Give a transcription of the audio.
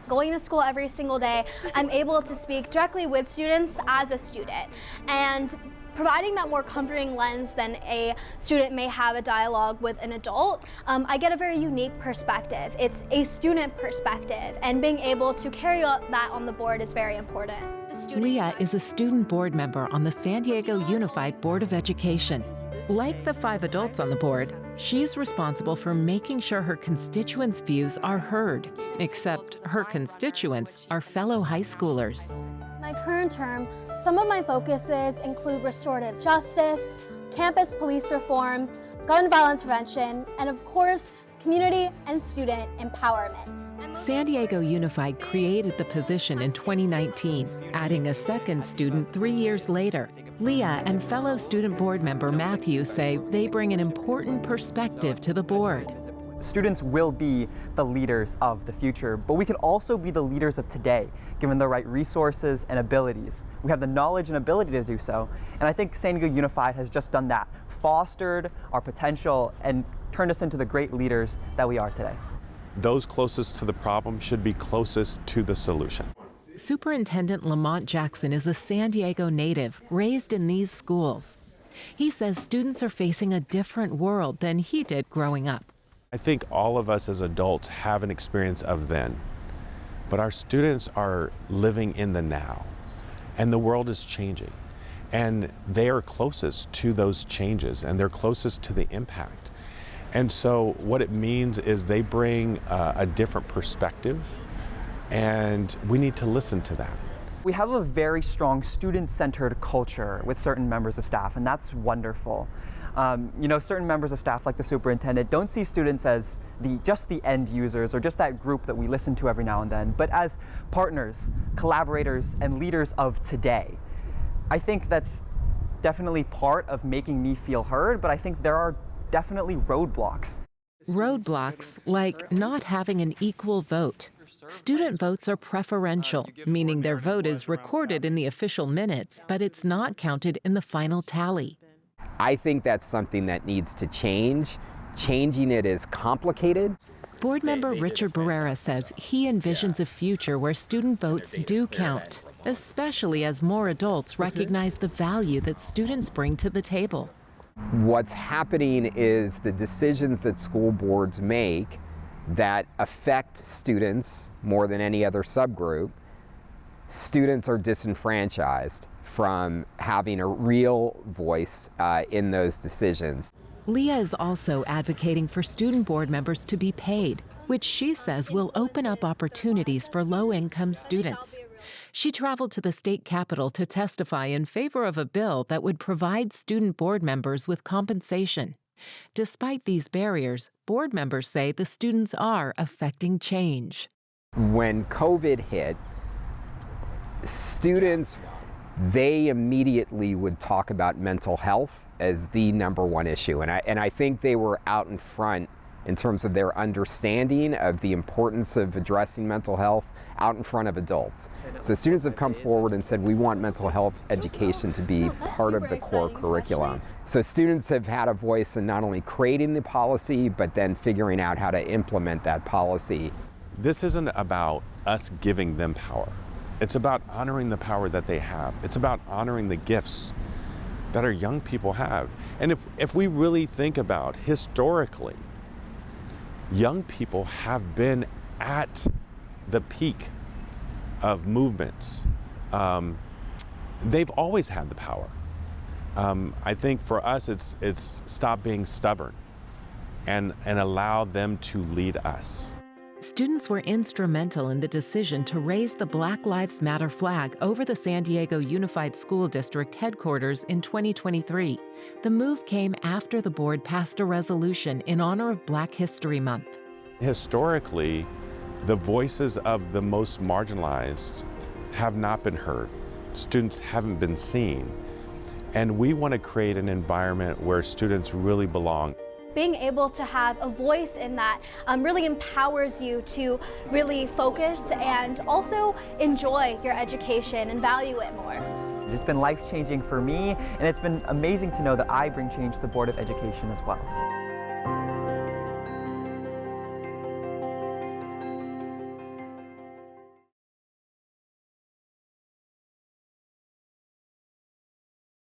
Going to school every single day, I'm able to speak directly with students as a student, and providing that more comforting lens than a student may have a dialogue with an adult, I get a very unique perspective. It's a student perspective, and being able to carry that on the board is very important. Leah is a student board member on the San Diego Unified Board of Education. Like the 5 adults on the board, she's responsible for making sure her constituents' views are heard, except her constituents are fellow high schoolers. My current term, some of my focuses include restorative justice, campus police reforms, gun violence prevention, and of course, community and student empowerment. San Diego Unified created the position in 2019, adding a second student 3 years later. Leah and fellow student board member Matthew say they bring an important perspective to the board. Students will be the leaders of the future, but we can also be the leaders of today, given the right resources and abilities. We have the knowledge and ability to do so, and I think San Diego Unified has just done that, fostered our potential and turned us into the great leaders that we are today. Those closest to the problem should be closest to the solution. Superintendent Lamont Jackson is a San Diego native raised in these schools. He says students are facing a different world than he did growing up. I think all of us as adults have an experience of then, but our students are living in the now, and the world is changing, and they are closest to those changes, and they're closest to the impact. And so what it means is they bring a different perspective, and we need to listen to that. We have a very strong student-centered culture with certain members of staff, and that's wonderful. Certain members of staff, like the superintendent, don't see students as just the end users or just that group that we listen to every now and then, but as partners, collaborators, and leaders of today. I think that's definitely part of making me feel heard, but I think there are definitely roadblocks. Roadblocks like not having an equal vote. Student votes are preferential, meaning their vote is recorded in the official minutes, but it's not counted in the final tally. I think that's something that needs to change. Changing it is complicated. Board member Richard Barrera says he envisions a future where student votes do count, especially as more adults recognize the value that students bring to the table. What's happening is the decisions that school boards make that affect students more than any other subgroup, students are disenfranchised from having a real voice in those decisions. Leah is also advocating for student board members to be paid, which she says will open up opportunities for low-income students. She traveled to the state capitol to testify in favor of a bill that would provide student board members with compensation. Despite these barriers, board members say the students are affecting change. When COVID hit, students, they immediately would talk about mental health as the #1 issue. And I think they were out in front in terms of their understanding of the importance of addressing mental health out in front of adults. So students have come forward and said, we want mental health education to be part of the core curriculum. So students have had a voice in not only creating the policy, but then figuring out how to implement that policy. This isn't about us giving them power. It's about honoring the power that they have. It's about honoring the gifts that our young people have. And if we really think about historically, young people have been at the peak of movements. They've always had the power. I think for us, it's stop being stubborn and allow them to lead us. Students were instrumental in the decision to raise the Black Lives Matter flag over the San Diego Unified School District headquarters in 2023. The move came after the board passed a resolution in honor of Black History Month. Historically, the voices of the most marginalized have not been heard. Students haven't been seen. And we want to create an environment where students really belong. Being able to have a voice in that really empowers you to really focus and also enjoy your education and value it more. It's been life-changing for me, and it's been amazing to know that I bring change to the Board of Education as well.